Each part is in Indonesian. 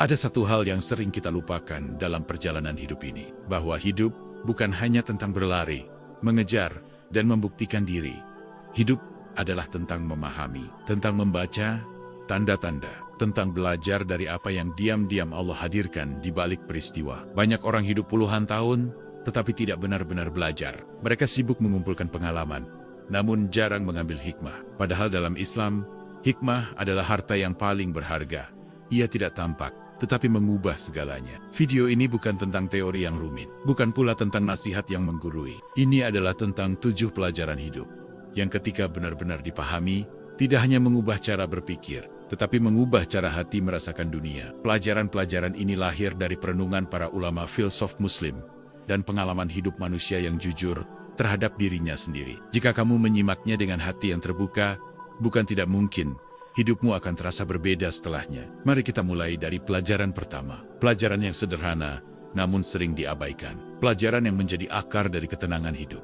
Ada satu hal yang sering kita lupakan dalam perjalanan hidup ini, bahwa hidup bukan hanya tentang berlari, mengejar, dan membuktikan diri. Hidup adalah tentang memahami, tentang membaca tanda-tanda, tentang belajar dari apa yang diam-diam Allah hadirkan di balik peristiwa. Banyak orang hidup puluhan tahun, tetapi tidak benar-benar belajar. Mereka sibuk mengumpulkan pengalaman, namun jarang mengambil hikmah. Padahal dalam Islam, hikmah adalah harta yang paling berharga. Ia tidak tampak, tetapi mengubah segalanya. Video ini bukan tentang teori yang rumit, bukan pula tentang nasihat yang menggurui. Ini adalah tentang 7 pelajaran hidup, yang ketika benar-benar dipahami, tidak hanya mengubah cara berpikir, tetapi mengubah cara hati merasakan dunia. Pelajaran-pelajaran ini lahir dari perenungan para ulama filsuf Muslim, dan pengalaman hidup manusia yang jujur terhadap dirinya sendiri. Jika kamu menyimaknya dengan hati yang terbuka, bukan tidak mungkin hidupmu akan terasa berbeda setelahnya. Mari kita mulai dari pelajaran pertama. Pelajaran yang sederhana, namun sering diabaikan. Pelajaran yang menjadi akar dari ketenangan hidup.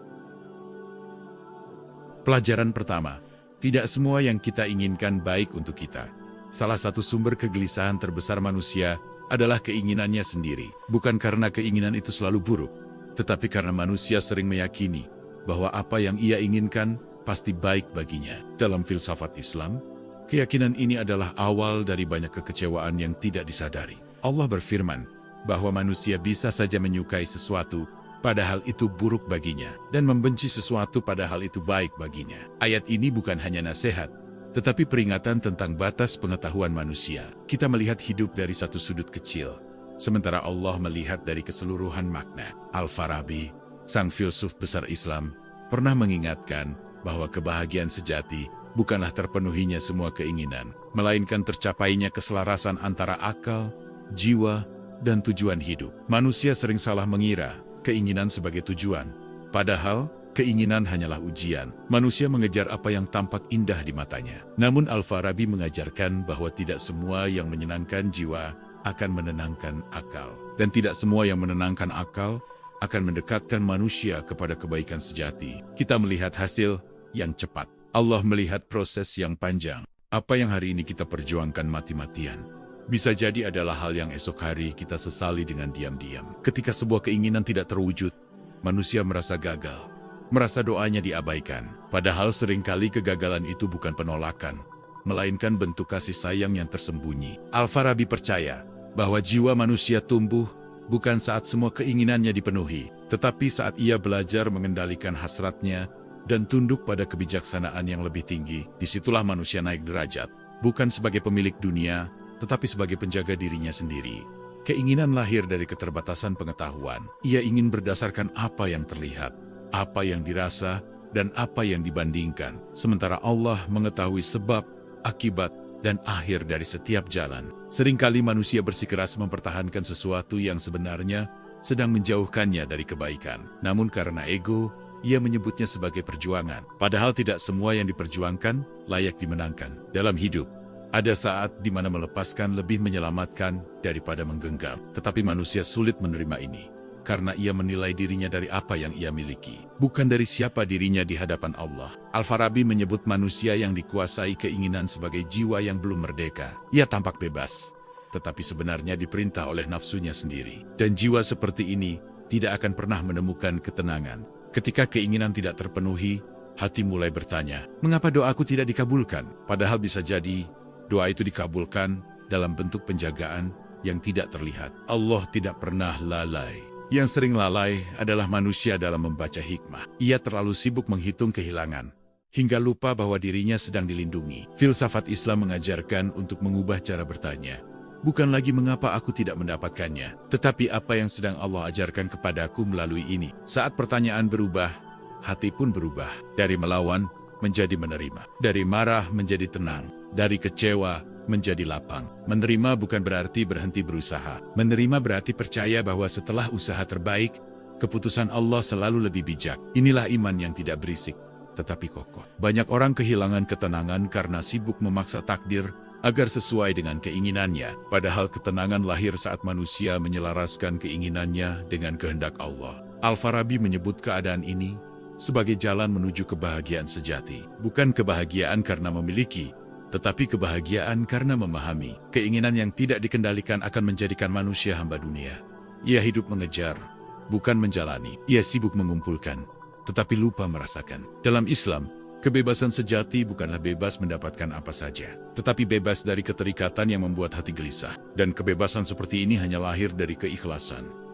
Pelajaran pertama, tidak semua yang kita inginkan baik untuk kita. Salah satu sumber kegelisahan terbesar manusia adalah keinginannya sendiri. Bukan karena keinginan itu selalu buruk, tetapi karena manusia sering meyakini bahwa apa yang ia inginkan pasti baik baginya. Dalam filsafat Islam, keyakinan ini adalah awal dari banyak kekecewaan yang tidak disadari. Allah berfirman bahwa manusia bisa saja menyukai sesuatu padahal itu buruk baginya, dan membenci sesuatu padahal itu baik baginya. Ayat ini bukan hanya nasihat, tetapi peringatan tentang batas pengetahuan manusia. Kita melihat hidup dari satu sudut kecil, sementara Allah melihat dari keseluruhan makna. Al-Farabi, sang filsuf besar Islam, pernah mengingatkan bahwa kebahagiaan sejati bukanlah terpenuhinya semua keinginan, melainkan tercapainya keselarasan antara akal, jiwa, dan tujuan hidup. Manusia sering salah mengira keinginan sebagai tujuan, padahal keinginan hanyalah ujian. Manusia mengejar apa yang tampak indah di matanya. Namun Al-Farabi mengajarkan bahwa tidak semua yang menyenangkan jiwa akan menenangkan akal. Dan tidak semua yang menenangkan akal akan mendekatkan manusia kepada kebaikan sejati. Kita melihat hasil yang cepat. Allah melihat proses yang panjang. Apa yang hari ini kita perjuangkan mati-matian, bisa jadi adalah hal yang esok hari kita sesali dengan diam-diam. Ketika sebuah keinginan tidak terwujud, manusia merasa gagal, merasa doanya diabaikan. Padahal seringkali kegagalan itu bukan penolakan, melainkan bentuk kasih sayang yang tersembunyi. Al-Farabi percaya bahwa jiwa manusia tumbuh bukan saat semua keinginannya dipenuhi, tetapi saat ia belajar mengendalikan hasratnya dan tunduk pada kebijaksanaan yang lebih tinggi. Disitulah manusia naik derajat, bukan sebagai pemilik dunia, tetapi sebagai penjaga dirinya sendiri. Keinginan lahir dari keterbatasan pengetahuan. Ia ingin berdasarkan apa yang terlihat, apa yang dirasa, dan apa yang dibandingkan. Sementara Allah mengetahui sebab, akibat, dan akhir dari setiap jalan. Seringkali manusia bersikeras mempertahankan sesuatu yang sebenarnya sedang menjauhkannya dari kebaikan. Namun karena ego, ia menyebutnya sebagai perjuangan. Padahal tidak semua yang diperjuangkan layak dimenangkan. Dalam hidup, ada saat di mana melepaskan lebih menyelamatkan daripada menggenggam. Tetapi manusia sulit menerima ini, karena ia menilai dirinya dari apa yang ia miliki, bukan dari siapa dirinya di hadapan Allah. Al-Farabi menyebut manusia yang dikuasai keinginan sebagai jiwa yang belum merdeka. Ia tampak bebas, tetapi sebenarnya diperintah oleh nafsunya sendiri. Dan jiwa seperti ini tidak akan pernah menemukan ketenangan. Ketika keinginan tidak terpenuhi, hati mulai bertanya, mengapa doaku tidak dikabulkan? Padahal bisa jadi doa itu dikabulkan dalam bentuk penjagaan yang tidak terlihat. Allah tidak pernah lalai. Yang sering lalai adalah manusia dalam membaca hikmah. Ia terlalu sibuk menghitung kehilangan, hingga lupa bahwa dirinya sedang dilindungi. Filsafat Islam mengajarkan untuk mengubah cara bertanya. Bukan lagi mengapa aku tidak mendapatkannya, tetapi apa yang sedang Allah ajarkan kepadaku melalui ini. Saat pertanyaan berubah, hati pun berubah. Dari melawan menjadi menerima. Dari marah menjadi tenang. Dari kecewa menjadi lapang. Menerima bukan berarti berhenti berusaha. Menerima berarti percaya bahwa setelah usaha terbaik, keputusan Allah selalu lebih bijak. Inilah iman yang tidak berisik, tetapi kokoh. Banyak orang kehilangan ketenangan karena sibuk memaksa takdir agar sesuai dengan keinginannya. Padahal ketenangan lahir saat manusia menyelaraskan keinginannya dengan kehendak Allah. Al-Farabi menyebut keadaan ini sebagai jalan menuju kebahagiaan sejati. Bukan kebahagiaan karena memiliki, tetapi kebahagiaan karena memahami. Keinginan yang tidak dikendalikan akan menjadikan manusia hamba dunia. Ia hidup mengejar, bukan menjalani. Ia sibuk mengumpulkan, tetapi lupa merasakan. Dalam Islam, kebebasan sejati bukanlah bebas mendapatkan apa saja, tetapi bebas dari keterikatan yang membuat hati gelisah. Dan kebebasan seperti ini hanya lahir dari keikhlasan.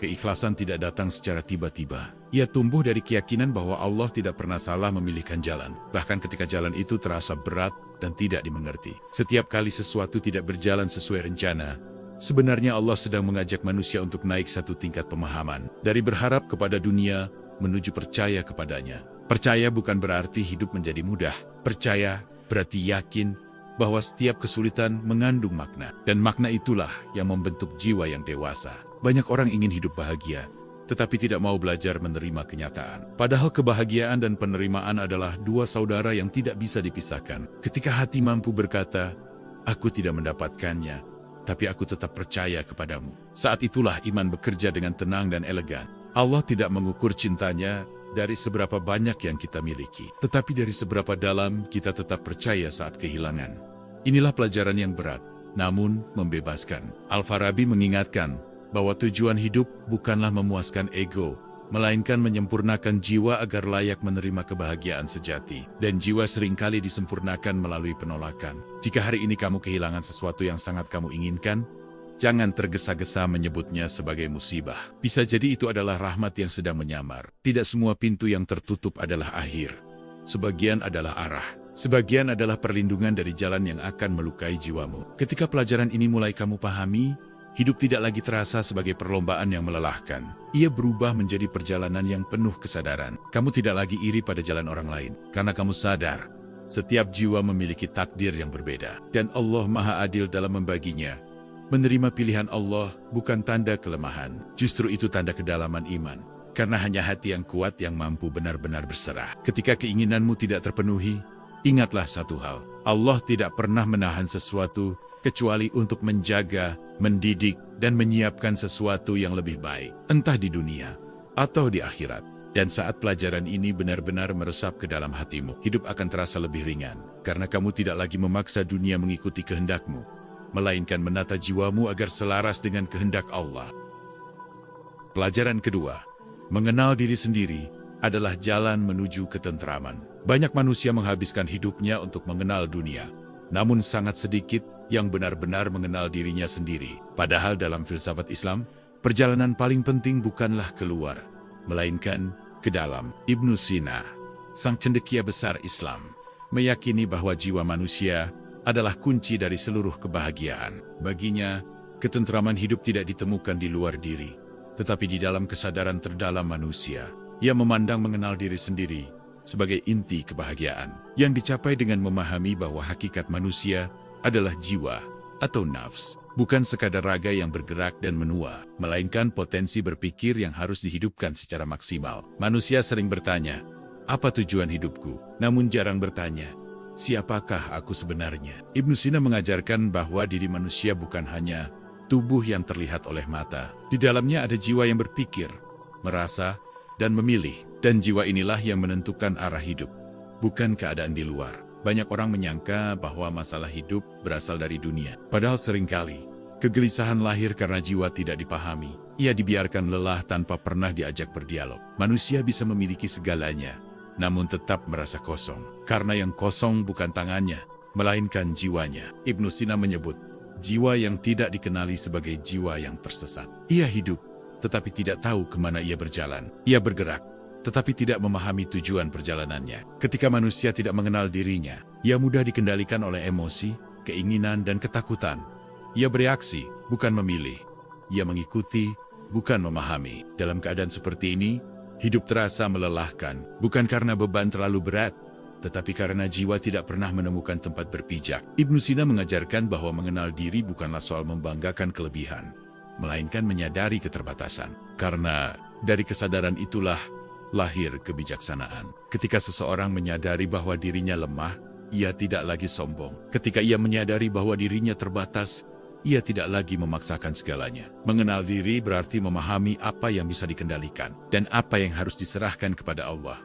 Keikhlasan tidak datang secara tiba-tiba. Ia tumbuh dari keyakinan bahwa Allah tidak pernah salah memilihkan jalan, bahkan ketika jalan itu terasa berat dan tidak dimengerti. Setiap kali sesuatu tidak berjalan sesuai rencana, sebenarnya Allah sedang mengajak manusia untuk naik satu tingkat pemahaman. Dari berharap kepada dunia, menuju percaya kepadanya. Percaya bukan berarti hidup menjadi mudah. Percaya berarti yakin bahwa setiap kesulitan mengandung makna. Dan makna itulah yang membentuk jiwa yang dewasa. Banyak orang ingin hidup bahagia, tetapi tidak mau belajar menerima kenyataan. Padahal kebahagiaan dan penerimaan adalah dua saudara yang tidak bisa dipisahkan. Ketika hati mampu berkata, "Aku tidak mendapatkannya, tapi aku tetap percaya kepadamu." Saat itulah iman bekerja dengan tenang dan elegan. Allah tidak mengukur cintanya dari seberapa banyak yang kita miliki, tetapi dari seberapa dalam kita tetap percaya saat kehilangan. Inilah pelajaran yang berat, namun membebaskan. Al-Farabi mengingatkan bahwa tujuan hidup bukanlah memuaskan ego, melainkan menyempurnakan jiwa agar layak menerima kebahagiaan sejati. Dan jiwa seringkali disempurnakan melalui penolakan. Jika hari ini kamu kehilangan sesuatu yang sangat kamu inginkan, jangan tergesa-gesa menyebutnya sebagai musibah. Bisa jadi itu adalah rahmat yang sedang menyamar. Tidak semua pintu yang tertutup adalah akhir. Sebagian adalah arah. Sebagian adalah perlindungan dari jalan yang akan melukai jiwamu. Ketika pelajaran ini mulai kamu pahami, hidup tidak lagi terasa sebagai perlombaan yang melelahkan. Ia berubah menjadi perjalanan yang penuh kesadaran. Kamu tidak lagi iri pada jalan orang lain, karena kamu sadar, setiap jiwa memiliki takdir yang berbeda. Dan Allah Maha Adil dalam membaginya. Menerima pilihan Allah bukan tanda kelemahan, justru itu tanda kedalaman iman. Karena hanya hati yang kuat yang mampu benar-benar berserah. Ketika keinginanmu tidak terpenuhi, ingatlah satu hal, Allah tidak pernah menahan sesuatu, kecuali untuk menjaga, mendidik, dan menyiapkan sesuatu yang lebih baik, entah di dunia atau di akhirat. Dan saat pelajaran ini benar-benar meresap ke dalam hatimu, hidup akan terasa lebih ringan, karena kamu tidak lagi memaksa dunia mengikuti kehendakmu, melainkan menata jiwamu agar selaras dengan kehendak Allah. Pelajaran kedua, mengenal diri sendiri adalah jalan menuju ketentraman. Banyak manusia menghabiskan hidupnya untuk mengenal dunia, namun sangat sedikit yang benar-benar mengenal dirinya sendiri. Padahal dalam filsafat Islam, perjalanan paling penting bukanlah keluar, melainkan ke dalam. Ibnu Sina, sang cendekia besar Islam, meyakini bahwa jiwa manusia adalah kunci dari seluruh kebahagiaan. Baginya, ketentraman hidup tidak ditemukan di luar diri, tetapi di dalam kesadaran terdalam manusia. Ia memandang mengenal diri sendiri sebagai inti kebahagiaan, yang dicapai dengan memahami bahwa hakikat manusia adalah jiwa atau nafs, bukan sekadar raga yang bergerak dan menua, melainkan potensi berpikir yang harus dihidupkan secara maksimal. Manusia sering bertanya, apa tujuan hidupku? Namun jarang bertanya, siapakah aku sebenarnya? Ibnu Sina mengajarkan bahwa diri manusia bukan hanya tubuh yang terlihat oleh mata. Di dalamnya ada jiwa yang berpikir, merasa, dan memilih. Dan jiwa inilah yang menentukan arah hidup, bukan keadaan di luar. Banyak orang menyangka bahwa masalah hidup berasal dari dunia. Padahal seringkali, kegelisahan lahir karena jiwa tidak dipahami. Ia dibiarkan lelah tanpa pernah diajak berdialog. Manusia bisa memiliki segalanya, namun tetap merasa kosong. Karena yang kosong bukan tangannya, melainkan jiwanya. Ibnu Sina menyebut, jiwa yang tidak dikenali sebagai jiwa yang tersesat. Ia hidup, tetapi tidak tahu kemana ia berjalan. Ia bergerak, tetapi tidak memahami tujuan perjalanannya. Ketika manusia tidak mengenal dirinya, ia mudah dikendalikan oleh emosi, keinginan, dan ketakutan. Ia bereaksi, bukan memilih. Ia mengikuti, bukan memahami. Dalam keadaan seperti ini, hidup terasa melelahkan, bukan karena beban terlalu berat, tetapi karena jiwa tidak pernah menemukan tempat berpijak. Ibnu Sina mengajarkan bahwa mengenal diri bukanlah soal membanggakan kelebihan, melainkan menyadari keterbatasan. Karena dari kesadaran itulah lahir kebijaksanaan. Ketika seseorang menyadari bahwa dirinya lemah, ia tidak lagi sombong. Ketika ia menyadari bahwa dirinya terbatas, ia tidak lagi memaksakan segalanya. Mengenal diri berarti memahami apa yang bisa dikendalikan dan apa yang harus diserahkan kepada Allah.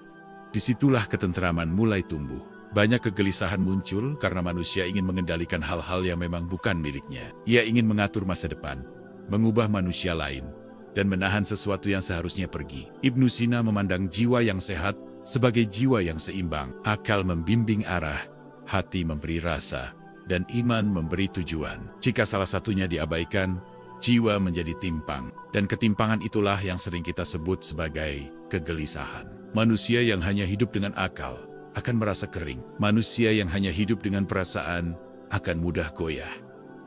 Disitulah ketentraman mulai tumbuh. Banyak kegelisahan muncul karena manusia ingin mengendalikan hal-hal yang memang bukan miliknya. Ia ingin mengatur masa depan, mengubah manusia lain, dan menahan sesuatu yang seharusnya pergi. Ibnu Sina memandang jiwa yang sehat sebagai jiwa yang seimbang. Akal membimbing arah, hati memberi rasa, dan iman memberi tujuan. Jika salah satunya diabaikan, jiwa menjadi timpang. Dan ketimpangan itulah yang sering kita sebut sebagai kegelisahan. Manusia yang hanya hidup dengan akal akan merasa kering. Manusia yang hanya hidup dengan perasaan akan mudah goyah.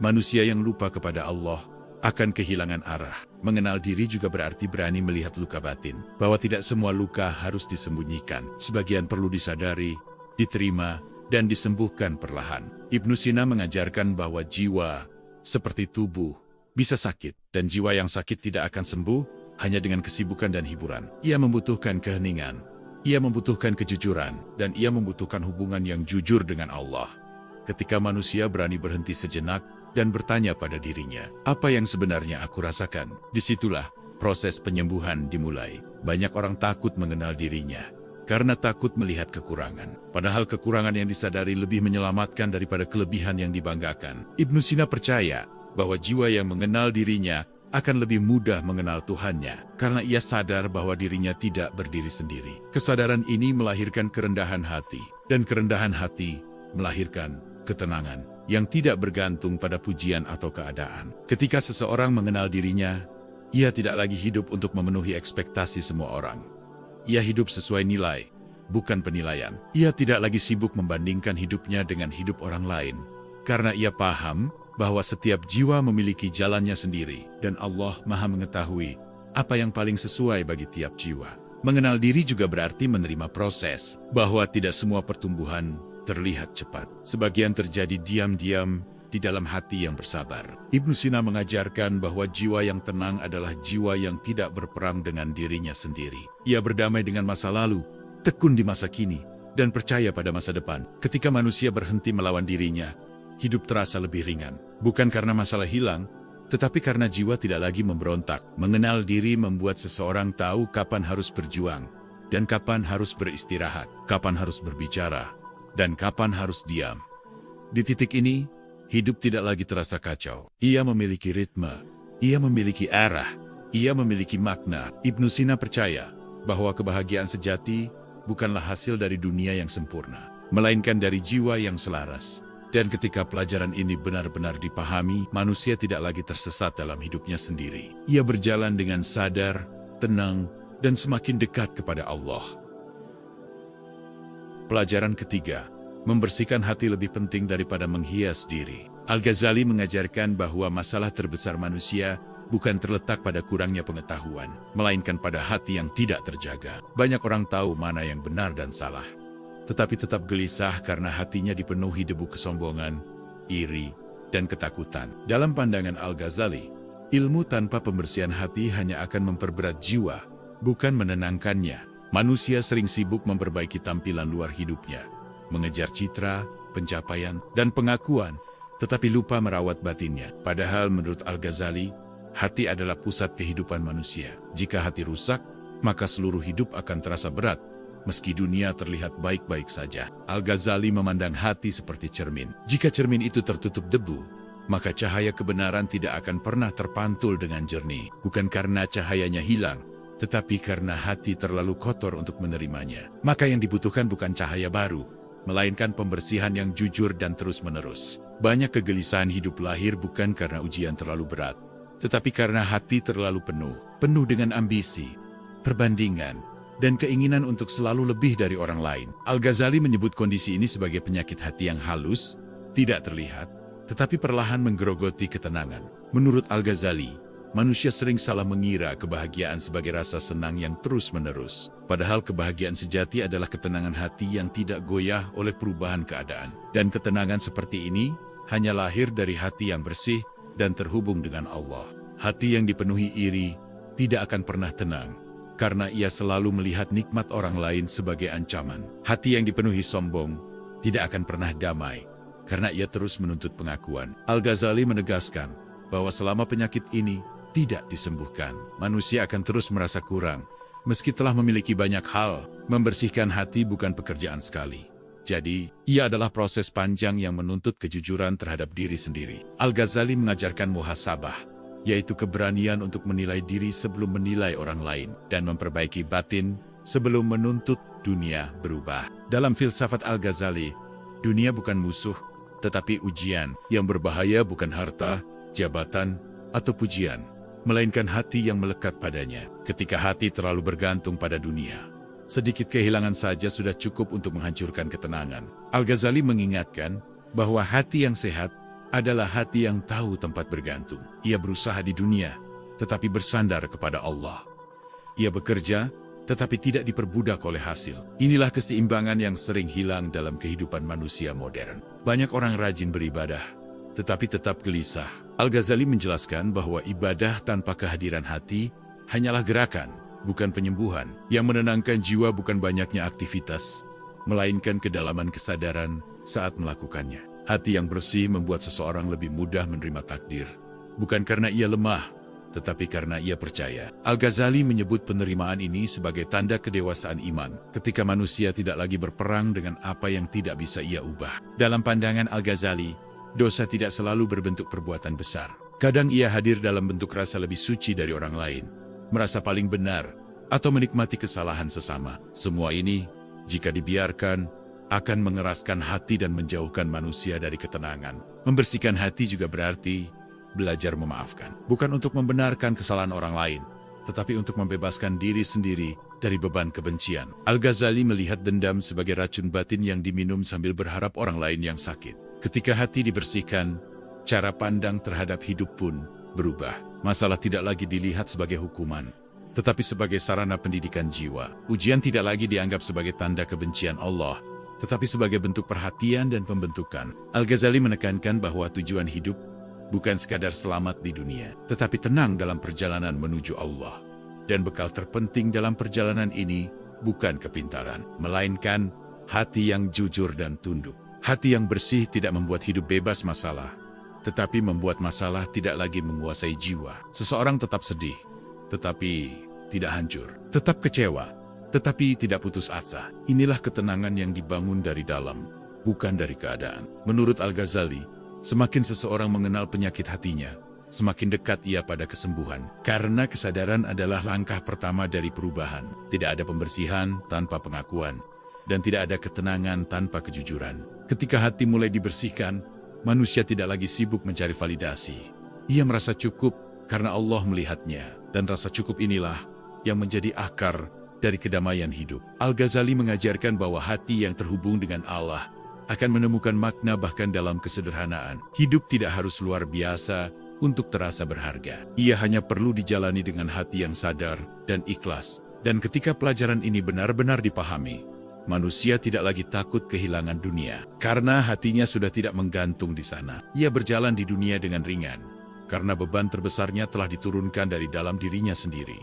Manusia yang lupa kepada Allah akan kehilangan arah. Mengenal diri juga berarti berani melihat luka batin, bahwa tidak semua luka harus disembunyikan. Sebagian perlu disadari, diterima, dan disembuhkan perlahan. Ibnu Sina mengajarkan bahwa jiwa, seperti tubuh, bisa sakit, dan jiwa yang sakit tidak akan sembuh hanya dengan kesibukan dan hiburan. Ia membutuhkan keheningan, ia membutuhkan kejujuran, dan ia membutuhkan hubungan yang jujur dengan Allah. Ketika manusia berani berhenti sejenak dan bertanya pada dirinya, apa yang sebenarnya aku rasakan? Disitulah proses penyembuhan dimulai. Banyak orang takut mengenal dirinya karena takut melihat kekurangan. Padahal kekurangan yang disadari lebih menyelamatkan daripada kelebihan yang dibanggakan. Ibnu Sina percaya bahwa jiwa yang mengenal dirinya akan lebih mudah mengenal Tuhannya, karena ia sadar bahwa dirinya tidak berdiri sendiri. Kesadaran ini melahirkan kerendahan hati, dan kerendahan hati melahirkan ketenangan yang tidak bergantung pada pujian atau keadaan. Ketika seseorang mengenal dirinya, ia tidak lagi hidup untuk memenuhi ekspektasi semua orang. Ia hidup sesuai nilai, bukan penilaian. Ia tidak lagi sibuk membandingkan hidupnya dengan hidup orang lain, karena ia paham bahwa setiap jiwa memiliki jalannya sendiri, dan Allah Maha mengetahui apa yang paling sesuai bagi tiap jiwa. Mengenal diri juga berarti menerima proses, bahwa tidak semua pertumbuhan terlihat cepat. Sebagian terjadi diam-diam di dalam hati yang bersabar. Ibnu Sina mengajarkan bahwa jiwa yang tenang adalah jiwa yang tidak berperang dengan dirinya sendiri. Ia berdamai dengan masa lalu, tekun di masa kini, dan percaya pada masa depan. Ketika manusia berhenti melawan dirinya, hidup terasa lebih ringan. Bukan karena masalah hilang, tetapi karena jiwa tidak lagi memberontak. Mengenal diri membuat seseorang tahu kapan harus berjuang, dan kapan harus beristirahat, kapan harus berbicara, dan kapan harus diam. Di titik ini, hidup tidak lagi terasa kacau. Ia memiliki ritme, ia memiliki arah, ia memiliki makna. Ibnu Sina percaya bahwa kebahagiaan sejati bukanlah hasil dari dunia yang sempurna, melainkan dari jiwa yang selaras. Dan ketika pelajaran ini benar-benar dipahami, manusia tidak lagi tersesat dalam hidupnya sendiri. Ia berjalan dengan sadar, tenang, dan semakin dekat kepada Allah. Pelajaran ketiga, membersihkan hati lebih penting daripada menghias diri. Al-Ghazali mengajarkan bahwa masalah terbesar manusia bukan terletak pada kurangnya pengetahuan, melainkan pada hati yang tidak terjaga. Banyak orang tahu mana yang benar dan salah, tetapi tetap gelisah karena hatinya dipenuhi debu kesombongan, iri, dan ketakutan. Dalam pandangan Al-Ghazali, ilmu tanpa pembersihan hati hanya akan memperberat jiwa, bukan menenangkannya. Manusia sering sibuk memperbaiki tampilan luar hidupnya, mengejar citra, pencapaian, dan pengakuan, tetapi lupa merawat batinnya. Padahal menurut Al-Ghazali, hati adalah pusat kehidupan manusia. Jika hati rusak, maka seluruh hidup akan terasa berat, meski dunia terlihat baik-baik saja. Al-Ghazali memandang hati seperti cermin. Jika cermin itu tertutup debu, maka cahaya kebenaran tidak akan pernah terpantul dengan jernih. Bukan karena cahayanya hilang, tetapi karena hati terlalu kotor untuk menerimanya. Maka yang dibutuhkan bukan cahaya baru, melainkan pembersihan yang jujur dan terus-menerus. Banyak kegelisahan hidup lahir bukan karena ujian terlalu berat, tetapi karena hati terlalu penuh dengan ambisi, perbandingan, dan keinginan untuk selalu lebih dari orang lain. Al-Ghazali menyebut kondisi ini sebagai penyakit hati yang halus, tidak terlihat, tetapi perlahan menggerogoti ketenangan. Menurut Al-Ghazali, manusia sering salah mengira kebahagiaan sebagai rasa senang yang terus-menerus. Padahal kebahagiaan sejati adalah ketenangan hati yang tidak goyah oleh perubahan keadaan. Dan ketenangan seperti ini hanya lahir dari hati yang bersih dan terhubung dengan Allah. Hati yang dipenuhi iri tidak akan pernah tenang, karena ia selalu melihat nikmat orang lain sebagai ancaman. Hati yang dipenuhi sombong tidak akan pernah damai, karena ia terus menuntut pengakuan. Al-Ghazali menegaskan bahwa selama penyakit ini tidak disembuhkan, manusia akan terus merasa kurang, meski telah memiliki banyak hal. Membersihkan hati bukan pekerjaan sekali, Jadi, ia adalah proses panjang yang menuntut kejujuran terhadap diri sendiri. Al-Ghazali mengajarkan muhasabah, yaitu keberanian untuk menilai diri sebelum menilai orang lain, dan memperbaiki batin sebelum menuntut dunia berubah. Dalam filsafat Al-Ghazali, dunia bukan musuh, tetapi ujian. Yang berbahaya bukan harta, jabatan, atau pujian, melainkan hati yang melekat padanya. Ketika hati terlalu bergantung pada dunia, sedikit kehilangan saja sudah cukup untuk menghancurkan ketenangan. Al-Ghazali mengingatkan bahwa hati yang sehat adalah hati yang tahu tempat bergantung. Ia berusaha di dunia, tetapi bersandar kepada Allah. Ia bekerja, tetapi tidak diperbudak oleh hasil. Inilah keseimbangan yang sering hilang dalam kehidupan manusia modern. Banyak orang rajin beribadah, tetapi tetap gelisah. Al-Ghazali menjelaskan bahwa ibadah tanpa kehadiran hati hanyalah gerakan, bukan penyembuhan. Yang menenangkan jiwa bukan banyaknya aktivitas, melainkan kedalaman kesadaran saat melakukannya. Hati yang bersih membuat seseorang lebih mudah menerima takdir, bukan karena ia lemah, tetapi karena ia percaya. Al-Ghazali menyebut penerimaan ini sebagai tanda kedewasaan iman, ketika manusia tidak lagi berperang dengan apa yang tidak bisa ia ubah. Dalam pandangan Al-Ghazali, dosa tidak selalu berbentuk perbuatan besar. Kadang ia hadir dalam bentuk rasa lebih suci dari orang lain, merasa paling benar, atau menikmati kesalahan sesama. Semua ini, jika dibiarkan, akan mengeraskan hati dan menjauhkan manusia dari ketenangan. Membersihkan hati juga berarti belajar memaafkan. Bukan untuk membenarkan kesalahan orang lain, tetapi untuk membebaskan diri sendiri dari beban kebencian. Al-Ghazali melihat dendam sebagai racun batin yang diminum sambil berharap orang lain yang sakit. Ketika hati dibersihkan, cara pandang terhadap hidup pun berubah. Masalah tidak lagi dilihat sebagai hukuman, tetapi sebagai sarana pendidikan jiwa. Ujian tidak lagi dianggap sebagai tanda kebencian Allah, tetapi sebagai bentuk perhatian dan pembentukan. Al-Ghazali menekankan bahwa tujuan hidup bukan sekadar selamat di dunia, tetapi tenang dalam perjalanan menuju Allah. Dan bekal terpenting dalam perjalanan ini bukan kepintaran, melainkan hati yang jujur dan tunduk. Hati yang bersih tidak membuat hidup bebas masalah, tetapi membuat masalah tidak lagi menguasai jiwa. Seseorang tetap sedih, tetapi tidak hancur. Tetap kecewa, tetapi tidak putus asa. Inilah ketenangan yang dibangun dari dalam, bukan dari keadaan. Menurut Al-Ghazali, semakin seseorang mengenal penyakit hatinya, semakin dekat ia pada kesembuhan. Karena kesadaran adalah langkah pertama dari perubahan. Tidak ada pembersihan tanpa pengakuan, dan tidak ada ketenangan tanpa kejujuran. Ketika hati mulai dibersihkan, manusia tidak lagi sibuk mencari validasi. Ia merasa cukup karena Allah melihatnya, dan rasa cukup inilah yang menjadi akar dari kedamaian hidup. Al-Ghazali mengajarkan bahwa hati yang terhubung dengan Allah akan menemukan makna bahkan dalam kesederhanaan. Hidup tidak harus luar biasa untuk terasa berharga. Ia hanya perlu dijalani dengan hati yang sadar dan ikhlas. Dan ketika pelajaran ini benar-benar dipahami, manusia tidak lagi takut kehilangan dunia, karena hatinya sudah tidak menggantung di sana. Ia berjalan di dunia dengan ringan, karena beban terbesarnya telah diturunkan dari dalam dirinya sendiri.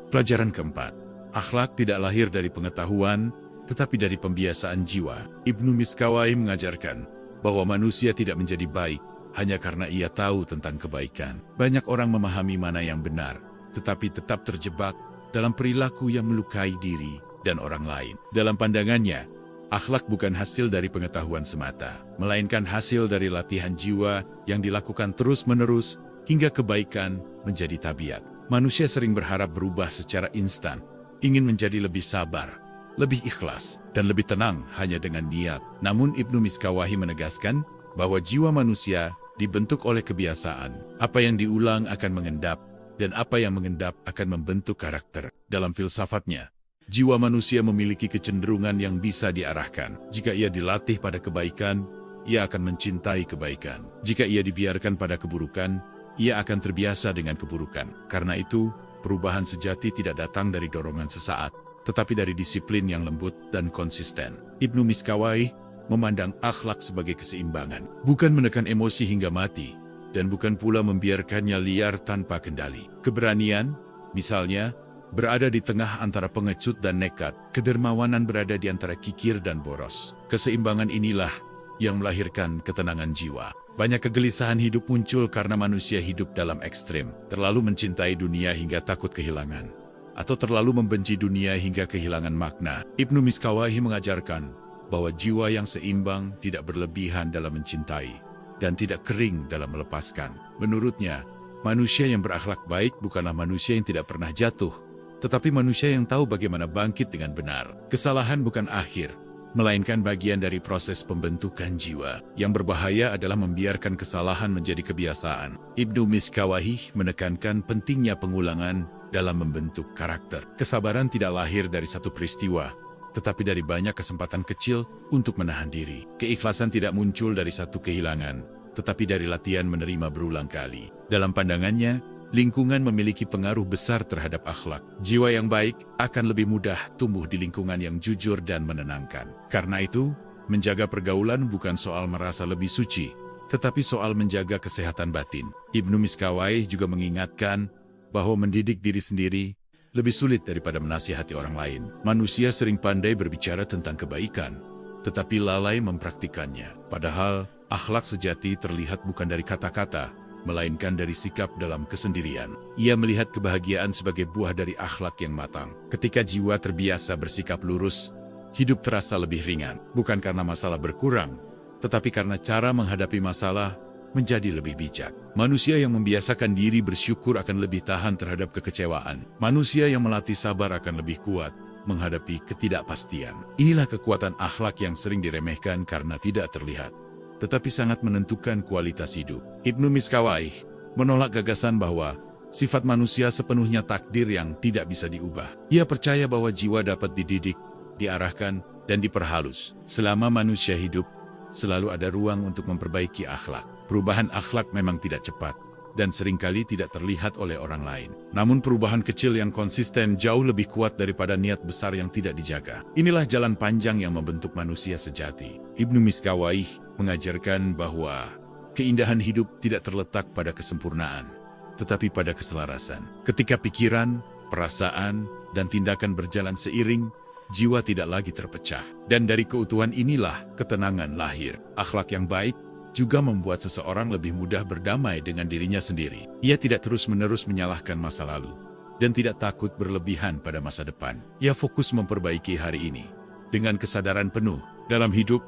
Pelajaran keempat, akhlak tidak lahir dari pengetahuan, tetapi dari pembiasaan jiwa. Ibnu Miskawai mengajarkan bahwa manusia tidak menjadi baik hanya karena ia tahu tentang kebaikan. Banyak orang memahami mana yang benar, tetapi tetap terjebak dalam perilaku yang melukai diri dan orang lain. Dalam pandangannya, akhlak bukan hasil dari pengetahuan semata, melainkan hasil dari latihan jiwa yang dilakukan terus-menerus hingga kebaikan menjadi tabiat. Manusia sering berharap berubah secara instan, ingin menjadi lebih sabar, lebih ikhlas, dan lebih tenang hanya dengan niat. Namun Ibnu Miskawai menegaskan bahwa jiwa manusia dibentuk oleh kebiasaan. Apa yang diulang akan mengendap, dan apa yang mengendap akan membentuk karakter. Dalam filsafatnya, jiwa manusia memiliki kecenderungan yang bisa diarahkan. Jika ia dilatih pada kebaikan, ia akan mencintai kebaikan. Jika ia dibiarkan pada keburukan, ia akan terbiasa dengan keburukan. Karena itu, perubahan sejati tidak datang dari dorongan sesaat, tetapi dari disiplin yang lembut dan konsisten. Ibnu Miskawai memandang akhlak sebagai keseimbangan, bukan menekan emosi hingga mati, dan bukan pula membiarkannya liar tanpa kendali. Keberanian, misalnya, berada di tengah antara pengecut dan nekat. Kedermawanan berada di antara kikir dan boros. Keseimbangan inilah yang melahirkan ketenangan jiwa. Banyak kegelisahan hidup muncul karena manusia hidup dalam ekstrem, terlalu mencintai dunia hingga takut kehilangan, atau terlalu membenci dunia hingga kehilangan makna. Ibnu Miskawayh mengajarkan bahwa jiwa yang seimbang tidak berlebihan dalam mencintai dan tidak kering dalam melepaskan. Menurutnya, manusia yang berakhlak baik bukanlah manusia yang tidak pernah jatuh, tetapi manusia yang tahu bagaimana bangkit dengan benar. Kesalahan bukan akhir, melainkan bagian dari proses pembentukan jiwa. Yang berbahaya adalah membiarkan kesalahan menjadi kebiasaan. Ibnu Miskawayh menekankan pentingnya pengulangan dalam membentuk karakter. Kesabaran tidak lahir dari satu peristiwa, tetapi dari banyak kesempatan kecil untuk menahan diri. Keikhlasan tidak muncul dari satu kehilangan, tetapi dari latihan menerima berulang kali. Dalam pandangannya, lingkungan memiliki pengaruh besar terhadap akhlak. Jiwa yang baik akan lebih mudah tumbuh di lingkungan yang jujur dan menenangkan. Karena itu, menjaga pergaulan bukan soal merasa lebih suci, tetapi soal menjaga kesehatan batin. Ibnu Miskawayh juga mengingatkan bahwa mendidik diri sendiri lebih sulit daripada menasihati orang lain. Manusia sering pandai berbicara tentang kebaikan, tetapi lalai mempraktikannya. Padahal, akhlak sejati terlihat bukan dari kata-kata, melainkan dari sikap dalam kesendirian. Ia melihat kebahagiaan sebagai buah dari akhlak yang matang. Ketika jiwa terbiasa bersikap lurus, hidup terasa lebih ringan. Bukan karena masalah berkurang, tetapi karena cara menghadapi masalah menjadi lebih bijak. Manusia yang membiasakan diri bersyukur akan lebih tahan terhadap kekecewaan. Manusia yang melatih sabar akan lebih kuat menghadapi ketidakpastian. Inilah kekuatan akhlak yang sering diremehkan karena tidak terlihat, tetapi sangat menentukan kualitas hidup. Ibnu Miskawayh menolak gagasan bahwa sifat manusia sepenuhnya takdir yang tidak bisa diubah. Ia percaya bahwa jiwa dapat dididik, diarahkan, dan diperhalus. Selama manusia hidup, selalu ada ruang untuk memperbaiki akhlak. Perubahan akhlak memang tidak cepat, dan seringkali tidak terlihat oleh orang lain. Namun perubahan kecil yang konsisten jauh lebih kuat daripada niat besar yang tidak dijaga. Inilah jalan panjang yang membentuk manusia sejati. Ibnu Miskawayh mengajarkan bahwa keindahan hidup tidak terletak pada kesempurnaan, tetapi pada keselarasan. Ketika pikiran, perasaan, dan tindakan berjalan seiring, jiwa tidak lagi terpecah. Dan dari keutuhan inilah ketenangan lahir. Akhlak yang baik juga membuat seseorang lebih mudah berdamai dengan dirinya sendiri. Ia tidak terus-menerus menyalahkan masa lalu, dan tidak takut berlebihan pada masa depan. Ia fokus memperbaiki hari ini. Dengan kesadaran penuh, dalam hidup,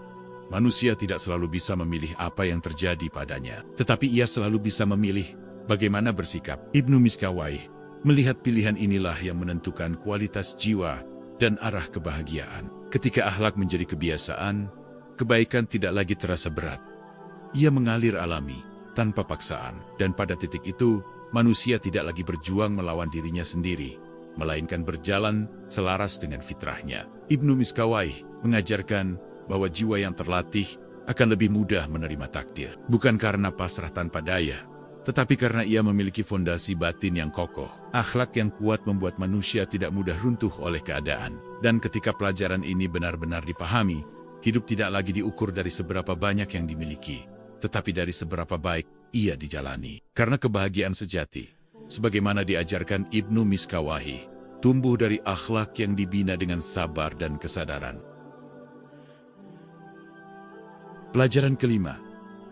manusia tidak selalu bisa memilih apa yang terjadi padanya, tetapi ia selalu bisa memilih bagaimana bersikap. Ibnu Miskawayh melihat pilihan inilah yang menentukan kualitas jiwa dan arah kebahagiaan. Ketika akhlak menjadi kebiasaan, kebaikan tidak lagi terasa berat. Ia mengalir alami, tanpa paksaan. Dan pada titik itu, manusia tidak lagi berjuang melawan dirinya sendiri, melainkan berjalan selaras dengan fitrahnya. Ibnu Miskawayh mengajarkan bahwa jiwa yang terlatih akan lebih mudah menerima takdir. Bukan karena pasrah tanpa daya, tetapi karena ia memiliki fondasi batin yang kokoh. Akhlak yang kuat membuat manusia tidak mudah runtuh oleh keadaan. Dan ketika pelajaran ini benar-benar dipahami, hidup tidak lagi diukur dari seberapa banyak yang dimiliki, tetapi dari seberapa baik ia dijalani. Karena kebahagiaan sejati, sebagaimana diajarkan Ibnu Miskawayh, tumbuh dari akhlak yang dibina dengan sabar dan kesadaran. Pelajaran kelima,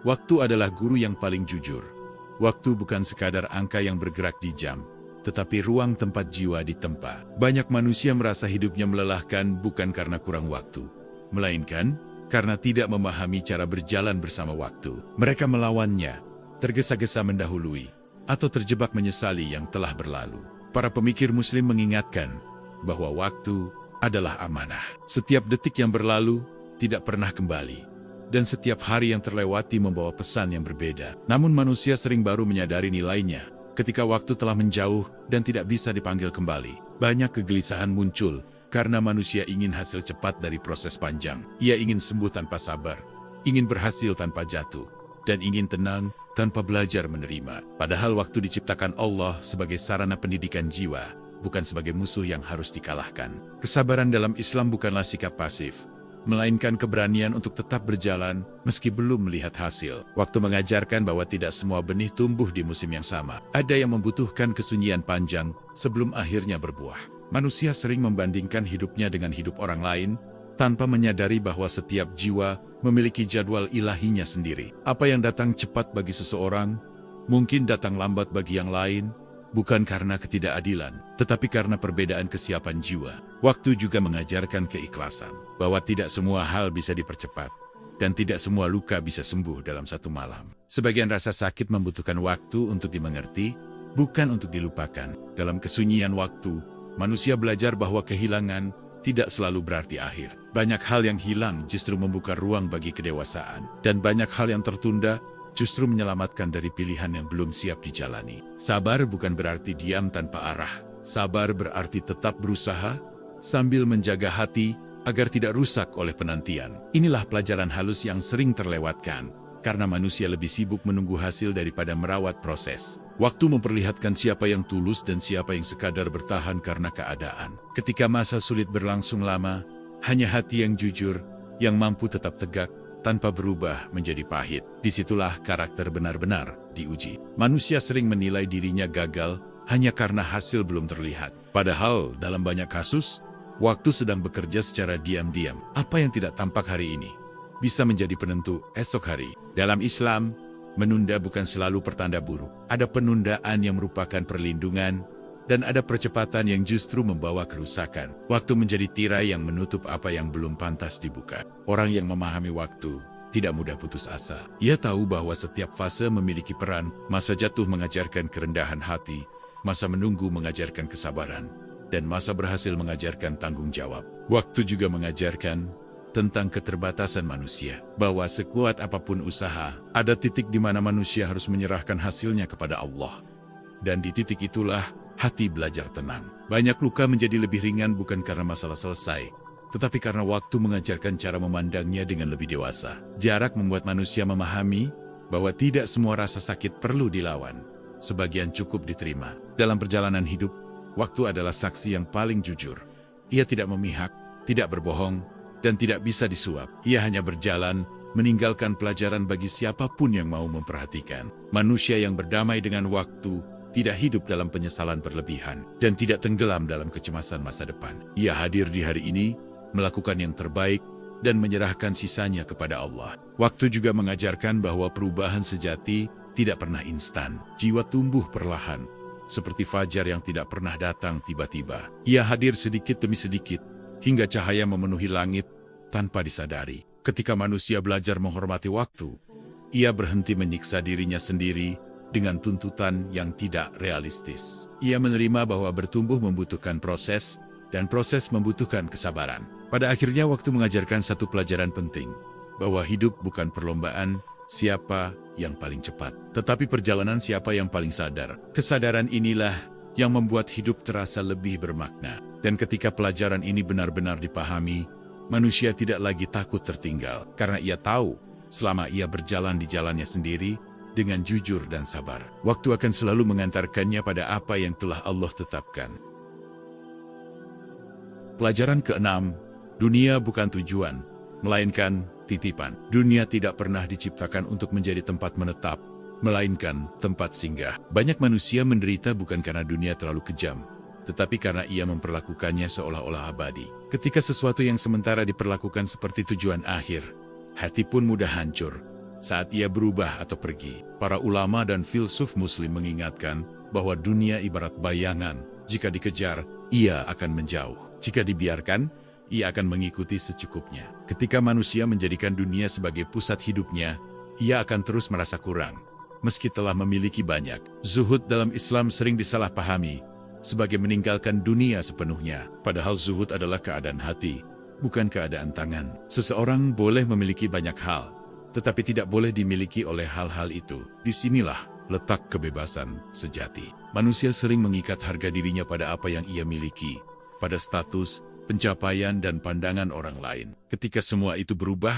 waktu adalah guru yang paling jujur. Waktu bukan sekadar angka yang bergerak di jam, tetapi ruang tempat jiwa ditempa. Banyak manusia merasa hidupnya melelahkan bukan karena kurang waktu, melainkan karena tidak memahami cara berjalan bersama waktu. Mereka melawannya, tergesa-gesa mendahului, atau terjebak menyesali yang telah berlalu. Para pemikir Muslim mengingatkan bahwa waktu adalah amanah. Setiap detik yang berlalu tidak pernah kembali, dan setiap hari yang terlewati membawa pesan yang berbeda. Namun manusia sering baru menyadari nilainya ketika waktu telah menjauh dan tidak bisa dipanggil kembali. Banyak kegelisahan muncul karena manusia ingin hasil cepat dari proses panjang. Ia ingin sembuh tanpa sabar, ingin berhasil tanpa jatuh, dan ingin tenang tanpa belajar menerima. Padahal waktu diciptakan Allah sebagai sarana pendidikan jiwa, bukan sebagai musuh yang harus dikalahkan. Kesabaran dalam Islam bukanlah sikap pasif, melainkan keberanian untuk tetap berjalan meski belum melihat hasil. Waktu mengajarkan bahwa tidak semua benih tumbuh di musim yang sama. Ada yang membutuhkan kesunyian panjang sebelum akhirnya berbuah. Manusia sering membandingkan hidupnya dengan hidup orang lain, tanpa menyadari bahwa setiap jiwa memiliki jadwal ilahinya sendiri. Apa yang datang cepat bagi seseorang, mungkin datang lambat bagi yang lain, bukan karena ketidakadilan, tetapi karena perbedaan kesiapan jiwa. Waktu juga mengajarkan keikhlasan, bahwa tidak semua hal bisa dipercepat, dan tidak semua luka bisa sembuh dalam satu malam. Sebagian rasa sakit membutuhkan waktu untuk dimengerti, bukan untuk dilupakan. Dalam kesunyian waktu, manusia belajar bahwa kehilangan tidak selalu berarti akhir. Banyak hal yang hilang justru membuka ruang bagi kedewasaan, dan banyak hal yang tertunda justru menyelamatkan dari pilihan yang belum siap dijalani. Sabar bukan berarti diam tanpa arah. Sabar berarti tetap berusaha sambil menjaga hati agar tidak rusak oleh penantian. Inilah pelajaran halus yang sering terlewatkan, karena manusia lebih sibuk menunggu hasil daripada merawat proses. Waktu memperlihatkan siapa yang tulus dan siapa yang sekadar bertahan karena keadaan. Ketika masa sulit berlangsung lama, hanya hati yang jujur, yang mampu tetap tegak, tanpa berubah menjadi pahit. Disitulah karakter benar-benar diuji. Manusia sering menilai dirinya gagal hanya karena hasil belum terlihat. Padahal dalam banyak kasus, waktu sedang bekerja secara diam-diam. Apa yang tidak tampak hari ini bisa menjadi penentu esok hari. Dalam Islam, menunda bukan selalu pertanda buruk. Ada penundaan yang merupakan perlindungan, dan ada percepatan yang justru membawa kerusakan. Waktu menjadi tirai yang menutup apa yang belum pantas dibuka. Orang yang memahami waktu tidak mudah putus asa. Ia tahu bahwa setiap fase memiliki peran. Masa jatuh mengajarkan kerendahan hati, masa menunggu mengajarkan kesabaran, dan masa berhasil mengajarkan tanggung jawab. Waktu juga mengajarkan tentang keterbatasan manusia, bahwa sekuat apapun usaha, ada titik di mana manusia harus menyerahkan hasilnya kepada Allah. Dan di titik itulah hati belajar tenang. Banyak luka menjadi lebih ringan bukan karena masalah selesai, tetapi karena waktu mengajarkan cara memandangnya dengan lebih dewasa. Jarak membuat manusia memahami bahwa tidak semua rasa sakit perlu dilawan. Sebagian cukup diterima. Dalam perjalanan hidup, waktu adalah saksi yang paling jujur. Ia tidak memihak, tidak berbohong, dan tidak bisa disuap. Ia hanya berjalan, meninggalkan pelajaran bagi siapapun yang mau memperhatikan. Manusia yang berdamai dengan waktu tidak hidup dalam penyesalan berlebihan, dan tidak tenggelam dalam kecemasan masa depan. Ia hadir di hari ini, melakukan yang terbaik, dan menyerahkan sisanya kepada Allah. Waktu juga mengajarkan bahwa perubahan sejati tidak pernah instan. Jiwa tumbuh perlahan, seperti fajar yang tidak pernah datang tiba-tiba. Ia hadir sedikit demi sedikit, hingga cahaya memenuhi langit tanpa disadari. Ketika manusia belajar menghormati waktu, ia berhenti menyiksa dirinya sendiri dengan tuntutan yang tidak realistis. Ia menerima bahwa bertumbuh membutuhkan proses, dan proses membutuhkan kesabaran. Pada akhirnya waktu mengajarkan satu pelajaran penting, bahwa hidup bukan perlombaan siapa yang paling cepat, tetapi perjalanan siapa yang paling sadar. Kesadaran inilah yang membuat hidup terasa lebih bermakna. Dan ketika pelajaran ini benar-benar dipahami, manusia tidak lagi takut tertinggal, karena ia tahu selama ia berjalan di jalannya sendiri, dengan jujur dan sabar, waktu akan selalu mengantarkannya pada apa yang telah Allah tetapkan. Pelajaran keenam, dunia bukan tujuan, melainkan titipan. Dunia tidak pernah diciptakan untuk menjadi tempat menetap, melainkan tempat singgah. Banyak manusia menderita bukan karena dunia terlalu kejam, tetapi karena ia memperlakukannya seolah-olah abadi. Ketika sesuatu yang sementara diperlakukan seperti tujuan akhir, hati pun mudah hancur saat ia berubah atau pergi. Para ulama dan filsuf muslim mengingatkan bahwa dunia ibarat bayangan. Jika dikejar, ia akan menjauh. Jika dibiarkan, ia akan mengikuti secukupnya. Ketika manusia menjadikan dunia sebagai pusat hidupnya, ia akan terus merasa kurang, meski telah memiliki banyak. Zuhud dalam Islam sering disalahpahami sebagai meninggalkan dunia sepenuhnya. Padahal zuhud adalah keadaan hati, bukan keadaan tangan. Seseorang boleh memiliki banyak hal, tetapi tidak boleh dimiliki oleh hal-hal itu. Disinilah letak kebebasan sejati. Manusia sering mengikat harga dirinya pada apa yang ia miliki, pada status, pencapaian, dan pandangan orang lain. Ketika semua itu berubah,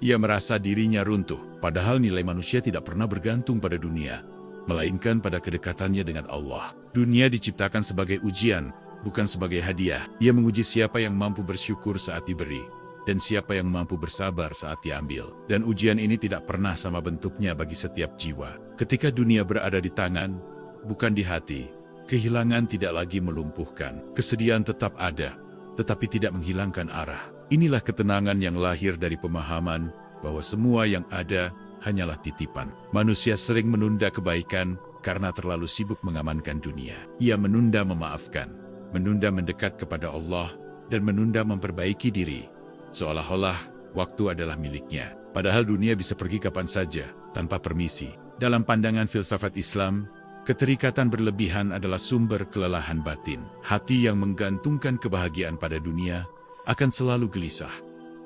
ia merasa dirinya runtuh. Padahal nilai manusia tidak pernah bergantung pada dunia, melainkan pada kedekatannya dengan Allah. Dunia diciptakan sebagai ujian, bukan sebagai hadiah. Ia menguji siapa yang mampu bersyukur saat diberi, dan siapa yang mampu bersabar saat diambil. Dan ujian ini tidak pernah sama bentuknya bagi setiap jiwa. Ketika dunia berada di tangan, bukan di hati, kehilangan tidak lagi melumpuhkan. Kesedihan tetap ada, tetapi tidak menghilangkan arah. Inilah ketenangan yang lahir dari pemahaman bahwa semua yang ada hanyalah titipan. Manusia sering menunda kebaikan karena terlalu sibuk mengamankan dunia. Ia menunda memaafkan, menunda mendekat kepada Allah, dan menunda memperbaiki diri, seolah-olah waktu adalah miliknya. Padahal dunia bisa pergi kapan saja, tanpa permisi. Dalam pandangan filsafat Islam, keterikatan berlebihan adalah sumber kelelahan batin. Hati yang menggantungkan kebahagiaan pada dunia akan selalu gelisah,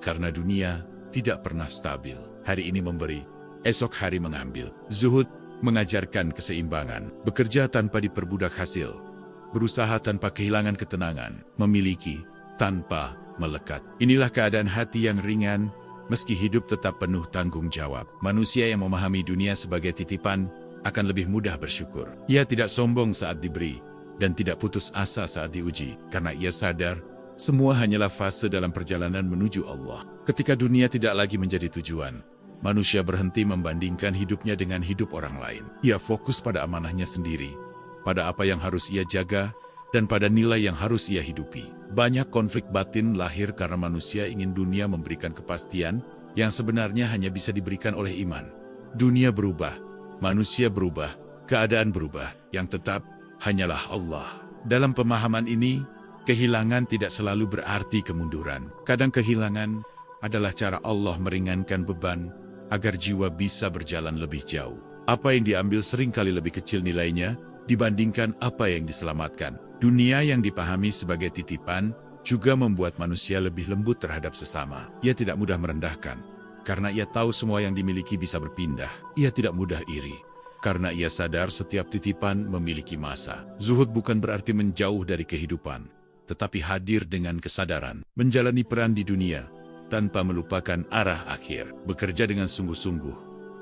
karena dunia tidak pernah stabil. Hari ini memberi, esok hari mengambil. Zuhud mengajarkan keseimbangan, bekerja tanpa diperbudak hasil, berusaha tanpa kehilangan ketenangan, memiliki tanpa melekat. Inilah keadaan hati yang ringan, meski hidup tetap penuh tanggung jawab. Manusia yang memahami dunia sebagai titipan akan lebih mudah bersyukur. Ia tidak sombong saat diberi, dan tidak putus asa saat diuji, karena ia sadar semua hanyalah fase dalam perjalanan menuju Allah. Ketika dunia tidak lagi menjadi tujuan, manusia berhenti membandingkan hidupnya dengan hidup orang lain. Ia fokus pada amanahnya sendiri, pada apa yang harus ia jaga, dan pada nilai yang harus ia hidupi. Banyak konflik batin lahir karena manusia ingin dunia memberikan kepastian yang sebenarnya hanya bisa diberikan oleh iman. Dunia berubah, manusia berubah, keadaan berubah, yang tetap hanyalah Allah. Dalam pemahaman ini, kehilangan tidak selalu berarti kemunduran. Kadang kehilangan adalah cara Allah meringankan beban agar jiwa bisa berjalan lebih jauh. Apa yang diambil seringkali lebih kecil nilainya dibandingkan apa yang diselamatkan. Dunia yang dipahami sebagai titipan juga membuat manusia lebih lembut terhadap sesama. Ia tidak mudah merendahkan, karena ia tahu semua yang dimiliki bisa berpindah. Ia tidak mudah iri, karena ia sadar setiap titipan memiliki masa. Zuhud bukan berarti menjauh dari kehidupan, tetapi hadir dengan kesadaran, menjalani peran di dunia tanpa melupakan arah akhir, bekerja dengan sungguh-sungguh,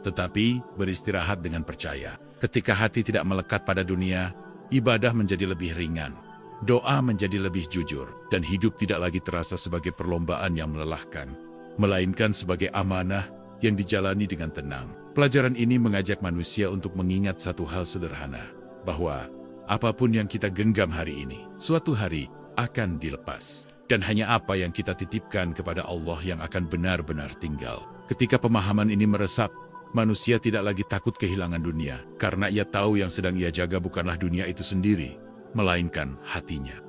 tetapi beristirahat dengan percaya. Ketika hati tidak melekat pada dunia, ibadah menjadi lebih ringan, doa menjadi lebih jujur, dan hidup tidak lagi terasa sebagai perlombaan yang melelahkan, melainkan sebagai amanah yang dijalani dengan tenang. Pelajaran ini mengajak manusia untuk mengingat satu hal sederhana, bahwa apapun yang kita genggam hari ini, suatu hari akan dilepas. Dan hanya apa yang kita titipkan kepada Allah yang akan benar-benar tinggal. Ketika pemahaman ini meresap, manusia tidak lagi takut kehilangan dunia, karena ia tahu yang sedang ia jaga bukanlah dunia itu sendiri, melainkan hatinya.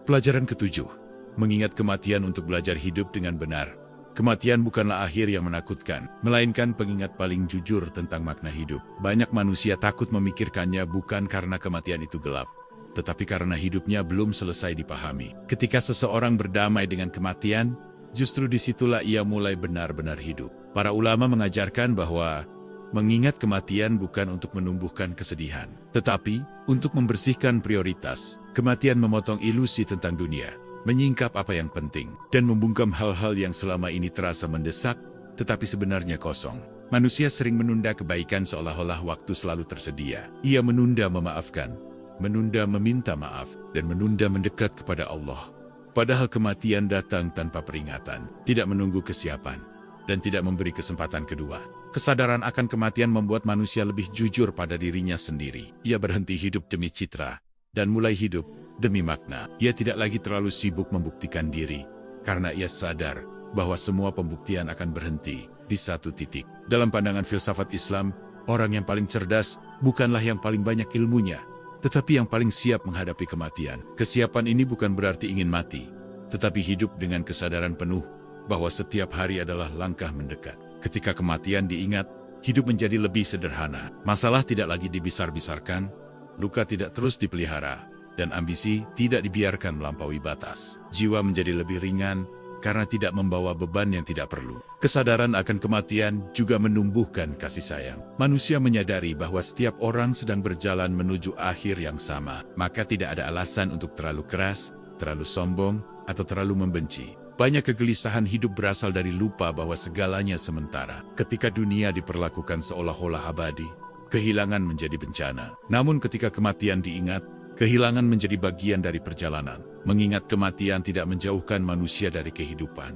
Pelajaran ketujuh, mengingat kematian untuk belajar hidup dengan benar. Kematian bukanlah akhir yang menakutkan, melainkan pengingat paling jujur tentang makna hidup. Banyak manusia takut memikirkannya bukan karena kematian itu gelap, tetapi karena hidupnya belum selesai dipahami. Ketika seseorang berdamai dengan kematian, justru disitulah ia mulai benar-benar hidup. Para ulama mengajarkan bahwa mengingat kematian bukan untuk menumbuhkan kesedihan, tetapi untuk membersihkan prioritas. Kematian memotong ilusi tentang dunia, menyingkap apa yang penting, dan membungkam hal-hal yang selama ini terasa mendesak, tetapi sebenarnya kosong. Manusia sering menunda kebaikan seolah-olah waktu selalu tersedia. Ia menunda memaafkan, menunda meminta maaf, dan menunda mendekat kepada Allah. Padahal kematian datang tanpa peringatan, tidak menunggu kesiapan, dan tidak memberi kesempatan kedua. Kesadaran akan kematian membuat manusia lebih jujur pada dirinya sendiri. Ia berhenti hidup demi citra, dan mulai hidup demi makna. Ia tidak lagi terlalu sibuk membuktikan diri, karena ia sadar bahwa semua pembuktian akan berhenti di satu titik. Dalam pandangan filsafat Islam, orang yang paling cerdas bukanlah yang paling banyak ilmunya, tetapi yang paling siap menghadapi kematian. Kesiapan ini bukan berarti ingin mati, tetapi hidup dengan kesadaran penuh bahwa setiap hari adalah langkah mendekat. Ketika kematian diingat, hidup menjadi lebih sederhana. Masalah tidak lagi dibesar-besarkan, luka tidak terus dipelihara, dan ambisi tidak dibiarkan melampaui batas. Jiwa menjadi lebih ringan karena tidak membawa beban yang tidak perlu. Kesadaran akan kematian juga menumbuhkan kasih sayang. Manusia menyadari bahwa setiap orang sedang berjalan menuju akhir yang sama, maka tidak ada alasan untuk terlalu keras, terlalu sombong, atau terlalu membenci. Banyak kegelisahan hidup berasal dari lupa bahwa segalanya sementara. Ketika dunia diperlakukan seolah-olah abadi, kehilangan menjadi bencana. Namun ketika kematian diingat, kehilangan menjadi bagian dari perjalanan. Mengingat kematian tidak menjauhkan manusia dari kehidupan,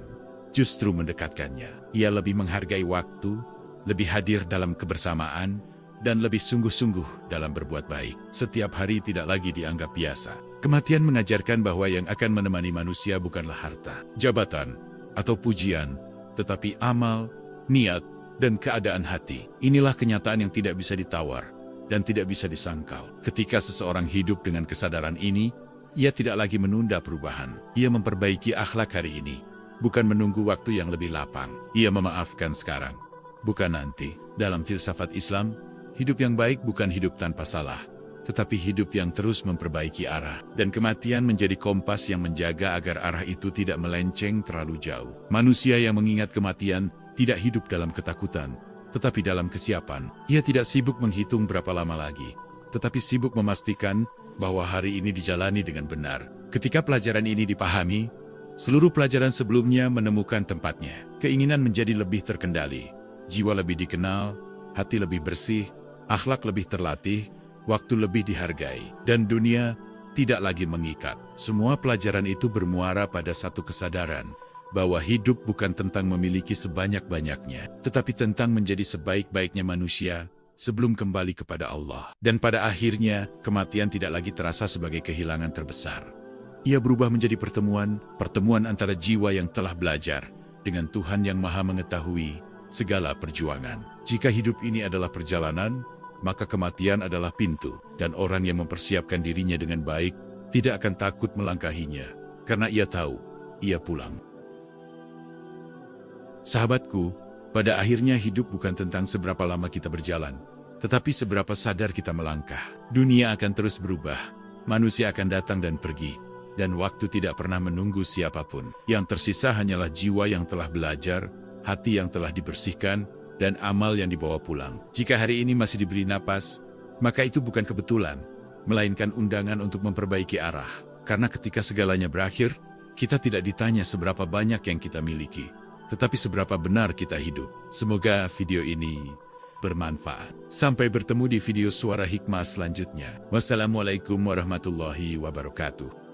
justru mendekatkannya. Ia lebih menghargai waktu, lebih hadir dalam kebersamaan, dan lebih sungguh-sungguh dalam berbuat baik. Setiap hari tidak lagi dianggap biasa. Kematian mengajarkan bahwa yang akan menemani manusia bukanlah harta, jabatan, atau pujian, tetapi amal, niat, dan keadaan hati. Inilah kenyataan yang tidak bisa ditawar dan tidak bisa disangkal. Ketika seseorang hidup dengan kesadaran ini, ia tidak lagi menunda perubahan. Ia memperbaiki akhlak hari ini, bukan menunggu waktu yang lebih lapang. Ia memaafkan sekarang, bukan nanti. Dalam filsafat Islam, hidup yang baik bukan hidup tanpa salah, tetapi hidup yang terus memperbaiki arah. Dan kematian menjadi kompas yang menjaga agar arah itu tidak melenceng terlalu jauh. Manusia yang mengingat kematian tidak hidup dalam ketakutan, tetapi dalam kesiapan. Ia tidak sibuk menghitung berapa lama lagi, tetapi sibuk memastikan bahwa hari ini dijalani dengan benar. Ketika pelajaran ini dipahami, seluruh pelajaran sebelumnya menemukan tempatnya. Keinginan menjadi lebih terkendali, jiwa lebih dikenal, hati lebih bersih, akhlak lebih terlatih, waktu lebih dihargai, dan dunia tidak lagi mengikat. Semua pelajaran itu bermuara pada satu kesadaran, bahwa hidup bukan tentang memiliki sebanyak-banyaknya, tetapi tentang menjadi sebaik-baiknya manusia sebelum kembali kepada Allah. Dan pada akhirnya, kematian tidak lagi terasa sebagai kehilangan terbesar. Ia berubah menjadi pertemuan antara jiwa yang telah belajar dengan Tuhan yang Maha Mengetahui segala perjuangan. Jika hidup ini adalah perjalanan, maka kematian adalah pintu, dan orang yang mempersiapkan dirinya dengan baik tidak akan takut melangkahinya, karena ia tahu ia pulang. Sahabatku, pada akhirnya hidup bukan tentang seberapa lama kita berjalan, tetapi seberapa sadar kita melangkah. Dunia akan terus berubah, manusia akan datang dan pergi, dan waktu tidak pernah menunggu siapapun. Yang tersisa hanyalah jiwa yang telah belajar, hati yang telah dibersihkan, dan amal yang dibawa pulang. Jika hari ini masih diberi napas, maka itu bukan kebetulan, melainkan undangan untuk memperbaiki arah. Karena ketika segalanya berakhir, kita tidak ditanya seberapa banyak yang kita miliki, tetapi seberapa benar kita hidup. Semoga video ini bermanfaat. Sampai bertemu di video Suara Hikmah selanjutnya. Wassalamualaikum warahmatullahi wabarakatuh.